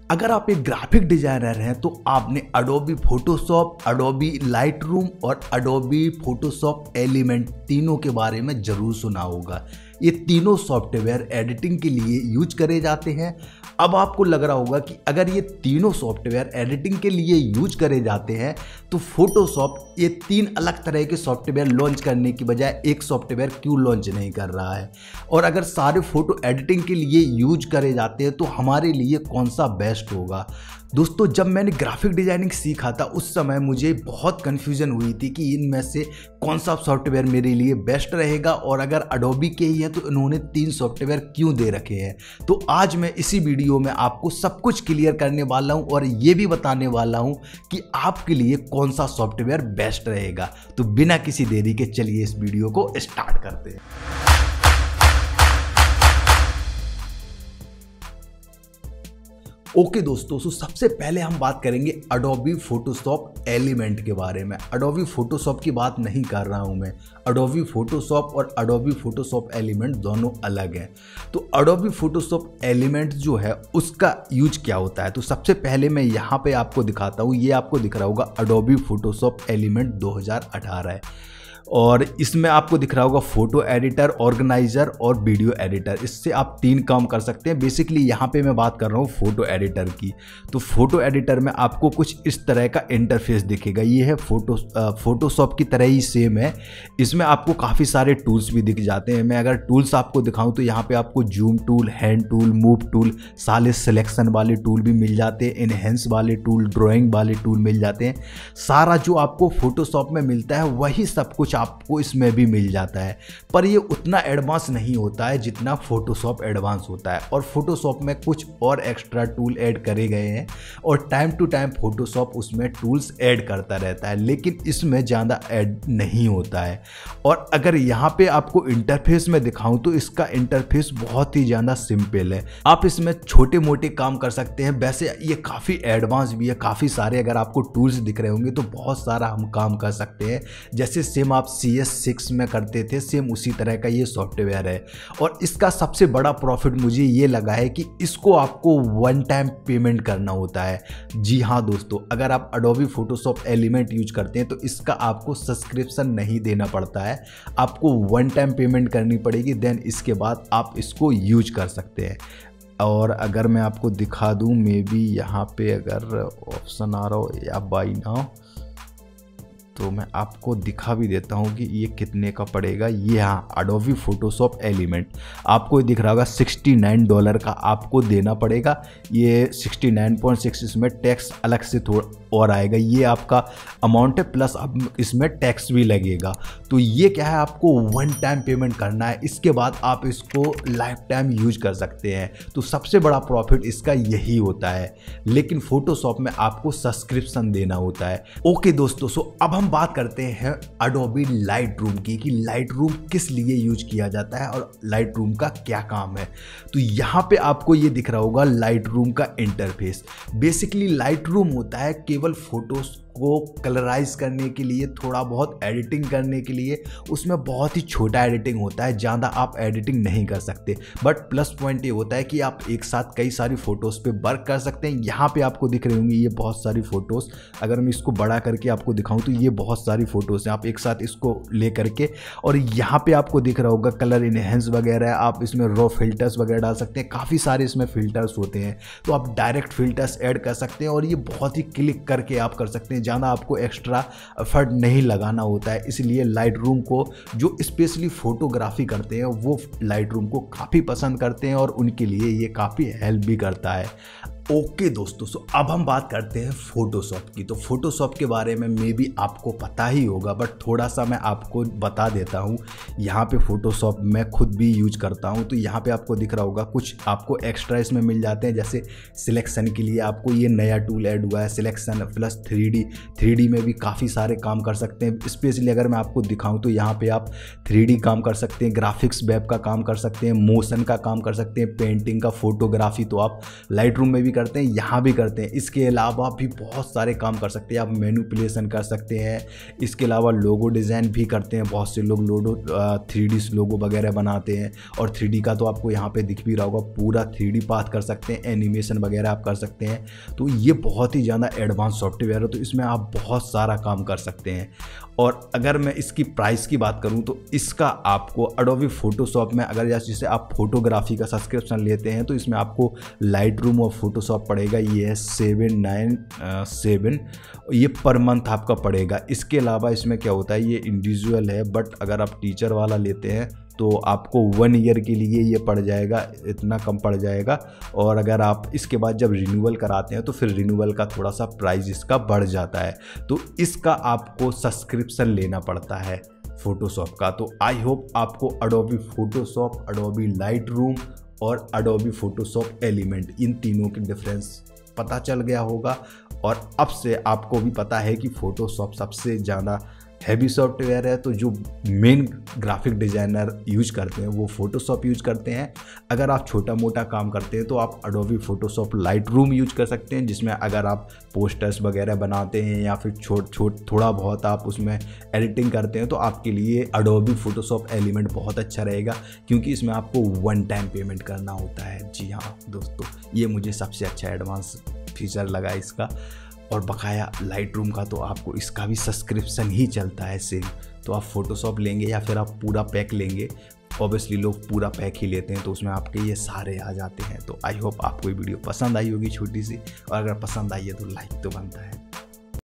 अगर आप एक ग्राफिक डिजाइनर हैं तो आपने अडोबी फोटोशॉप, अडोबी लाइटरूम और अडोबी फोटोशॉप एलिमेंट तीनों के बारे में जरूर सुना होगा। ये तीनों सॉफ्टवेयर एडिटिंग के लिए यूज करे जाते हैं। अब आपको लग रहा होगा कि अगर ये तीनों सॉफ्टवेयर एडिटिंग के लिए यूज करे जाते हैं तो फोटोशॉप ये तीन अलग तरह के सॉफ्टवेयर लॉन्च करने की बजाय एक सॉफ्टवेयर क्यों लॉन्च नहीं कर रहा है, और अगर सारे फोटो एडिटिंग के लिए यूज करे जाते हैं तो हमारे लिए कौन सा बेस्ट होगा। दोस्तों, जब मैंने ग्राफिक डिजाइनिंग सीखा था उस समय मुझे बहुत कन्फ्यूजन हुई थी कि इनमें से कौन सा सॉफ्टवेयर मेरे लिए बेस्ट रहेगा, और अगर अडोबी के ही है तो इन्होंने तीन सॉफ्टवेयर क्यों दे रखे हैं। तो आज मैं इसी वीडियो में आपको सब कुछ क्लियर करने वाला हूं और ये भी बताने वाला हूं कि आपके लिए कौन सा सॉफ्टवेयर बेस्ट रहेगा। तो बिना किसी देरी के चलिए इस वीडियो को स्टार्ट करते हैं। ओके दोस्तों, तो सबसे पहले हम बात करेंगे अडोबी फोटोशॉप एलिमेंट के बारे में। अडोबी फोटोशॉप की बात नहीं कर रहा हूं मैं, अडोबी फोटोशॉप और अडोबी फोटोशॉप एलिमेंट दोनों अलग हैं। तो अडोबी फोटोशॉप एलिमेंट जो है उसका यूज क्या होता है, तो सबसे पहले मैं यहाँ पे आपको दिखाता हूँ। ये आपको दिख रहा होगा अडोबी फोटोशॉप एलिमेंट 2018 है, और इसमें आपको दिख रहा होगा फोटो एडिटर, ऑर्गेनाइजर और वीडियो एडिटर। इससे आप तीन काम कर सकते हैं। बेसिकली यहाँ पे मैं बात कर रहा हूँ फोटो एडिटर की। तो फोटो एडिटर में आपको कुछ इस तरह का इंटरफेस दिखेगा। ये है फोटोशॉप की तरह ही सेम है। इसमें आपको काफ़ी सारे टूल्स भी दिख जाते हैं। मैं अगर टूल्स आपको दिखाऊँ तो यहाँ पे आपको zoom tool, hand tool, move tool, सारे सिलेक्शन वाले टूल भी मिल जाते हैं, इनहेंस वाले टूल, ड्राइंग वाले टूल मिल जाते हैं। सारा जो आपको फोटोशॉप में मिलता है वही सब कुछ आपको इसमें भी मिल जाता है, पर ये उतना एडवांस नहीं होता है जितना फोटोशॉप एडवांस होता है। और फोटोशॉप में कुछ और एक्स्ट्रा टूल ऐड करे गए हैं और टाइम टू टाइम फोटोशॉप उसमें टूल्स ऐड करता रहता है, लेकिन इसमें ज़्यादा ऐड नहीं होता है। और अगर यहाँ पे आपको इंटरफेस में दिखाऊं तो इसका इंटरफेस बहुत ही ज़्यादा सिंपल है। आप इसमें छोटे मोटे काम कर सकते हैं। वैसे ये काफ़ी एडवांस भी है, काफ़ी सारे अगर आपको टूल्स दिख रहे होंगे तो बहुत सारा हम काम कर सकते हैं। जैसे सेम आप CS6 में करते थे, सेम उसी तरह का ये सॉफ्टवेयर है। और इसका सबसे बड़ा प्रॉफिट मुझे ये लगा है कि इसको आपको वन टाइम पेमेंट करना होता है। जी हाँ दोस्तों, अगर आप अडोबी फोटोशॉप एलिमेंट यूज करते हैं तो इसका आपको सब्सक्रिप्शन नहीं देना पड़ता है, आपको वन टाइम पेमेंट करनी पड़ेगी, देन इसके बाद आप इसको यूज कर सकते हैं। और अगर मैं आपको दिखा दूं, मे बी यहाँ पे अगर ऑप्शन आ रहा हो या बाय नाउ, तो मैं आपको दिखा भी देता हूँ कि ये कितने का पड़ेगा। ये हाँ, अडोबी फोटोशॉप एलिमेंट आपको दिख रहा होगा $69 का आपको देना पड़ेगा। ये 69.6, इसमें टैक्स अलग से थोड़ा और आएगा। ये आपका अमाउंट है, प्लस अब इसमें टैक्स भी लगेगा। तो ये क्या है, आपको वन टाइम पेमेंट करना है, इसके बाद आप इसको लाइफ टाइम यूज कर सकते हैं। तो सबसे बड़ा प्रॉफिट इसका यही होता है, लेकिन फोटोशॉप में आपको सब्सक्रिप्शन देना होता है। ओके दोस्तों, सो अब हम बात करते हैं अडोबी लाइटरूम की कि लाइटरूम किस लिए यूज किया जाता है और लाइटरूम का क्या काम है। तो यहाँ पे आपको ये दिख रहा होगा लाइटरूम का इंटरफेस। बेसिकली लाइटरूम होता है केवल फोटोज को कलराइज करने के लिए, थोड़ा बहुत एडिटिंग करने के लिए। उसमें बहुत ही छोटा एडिटिंग होता है, ज़्यादा आप एडिटिंग नहीं कर सकते, बट प्लस पॉइंट ये होता है कि आप एक साथ कई सारी फ़ोटोज़ पे वर्क कर सकते हैं। यहाँ पे आपको दिख रही होंगी ये बहुत सारी फ़ोटोज़। अगर मैं इसको बड़ा करके आपको दिखाऊं तो ये बहुत सारी फ़ोटोज़ हैं, आप एक साथ इसको ले करके, और यहाँ पर आपको दिख रहा होगा कलर इनहेंस वगैरह, आप इसमें रॉ फिल्टर्स वगैरह डाल सकते हैं। काफ़ी सारे इसमें फ़िल्टर्स होते हैं, तो आप डायरेक्ट फ़िल्टर्स ऐड कर सकते हैं और ये बहुत ही क्लिक करके आप कर सकते हैं। ज़्यादा आपको एक्स्ट्रा एफर्ट नहीं लगाना होता है। इसलिए लाइटरूम को जो स्पेशली फोटोग्राफी करते हैं वो लाइटरूम को काफ़ी पसंद करते हैं और उनके लिए ये काफ़ी हेल्प भी करता है। ओके दोस्तों, सो अब हम बात करते हैं फोटोशॉप की। तो फोटोशॉप के बारे में मे बी आपको पता ही होगा, बट थोड़ा सा मैं आपको बता देता हूँ। यहाँ पे फोटोशॉप मैं खुद भी यूज करता हूँ। तो यहाँ पे आपको दिख रहा होगा कुछ आपको एक्स्ट्रा इसमें मिल जाते हैं। जैसे सिलेक्शन के लिए आपको ये नया टूल ऐड हुआ है, सिलेक्शन प्लस 3D में भी काफ़ी सारे काम कर सकते हैं। स्पेशली अगर मैं आपको दिखाऊँ तो यहाँ पर आप 3D काम कर सकते हैं, ग्राफिक्स वेब का काम कर सकते हैं, मोशन का काम कर सकते हैं, पेंटिंग का, फोटोग्राफी। तो आप लाइटरूम में भी करते हैं, यहाँ भी करते हैं। इसके अलावा भी बहुत सारे काम कर सकते हैं, आप मैनिपुलेशन कर सकते हैं। इसके अलावा लोगो डिज़ाइन भी करते हैं, बहुत से लोग 3D लोगो वगैरह बनाते हैं, और 3D का तो आपको यहाँ पे दिख भी रहा होगा, पूरा 3D पाथ कर सकते हैं, एनिमेशन वगैरह आप कर सकते हैं। तो ये बहुत ही ज़्यादा एडवांस सॉफ्टवेयर है, तो इसमें आप बहुत सारा काम कर सकते हैं। और अगर मैं इसकी प्राइस की बात करूं तो इसका आपको एडोबी फोटोशॉप में, अगर जैसे आप फोटोग्राफी का सब्सक्रिप्शन लेते हैं, तो इसमें आपको लाइटरूम और फोटोशॉप पड़ेगा, ये है 797, ये पर मंथ आपका पड़ेगा। इसके अलावा इसमें क्या होता है, ये इंडिविजुअल है, बट अगर आप टीचर वाला लेते हैं तो आपको 1 ईयर के लिए ये पड़ जाएगा, इतना कम पड़ जाएगा। और अगर आप इसके बाद जब रिन्यूअल कराते हैं तो फिर रिन्यूअल का थोड़ा सा प्राइस इसका बढ़ जाता है। तो इसका आपको सब्सक्रिप्शन लेना पड़ता है फोटोशॉप का। तो आई होप आपको एडोबी फोटोशॉप, एडोबी लाइटरूम और एडोबी फोटोशॉप एलिमेंट, इन तीनों के डिफरेंस पता चल गया होगा। और अब से आपको भी पता है कि फोटोशॉप सबसे ज़्यादा हैवी सॉफ्टवेयर है, तो जो मेन ग्राफिक डिज़ाइनर यूज करते हैं वो फोटोशॉप यूज करते हैं। अगर आप छोटा मोटा काम करते हैं तो आप एडोबी फोटोशॉप लाइटरूम यूज कर सकते हैं, जिसमें अगर आप पोस्टर्स वगैरह बनाते हैं या फिर थोड़ा बहुत आप उसमें एडिटिंग करते हैं, तो आपके लिए एडोबी फोटोशॉप एलिमेंट बहुत अच्छा रहेगा, क्योंकि इसमें आपको 1 टाइम पेमेंट करना होता है। जी हाँ दोस्तों, ये मुझे सबसे अच्छा एडवांस फीचर लगा इसका। और बकाया लाइटरूम का तो आपको इसका भी सब्सक्रिप्शन ही चलता है सेम। तो आप फोटोशॉप लेंगे या फिर आप पूरा पैक लेंगे, ऑब्वियसली लोग पूरा पैक ही लेते हैं, तो उसमें आपके ये सारे आ जाते हैं। तो आई होप आपको ये वीडियो पसंद आई होगी छोटी सी, और अगर पसंद आई है तो लाइक तो बनता है।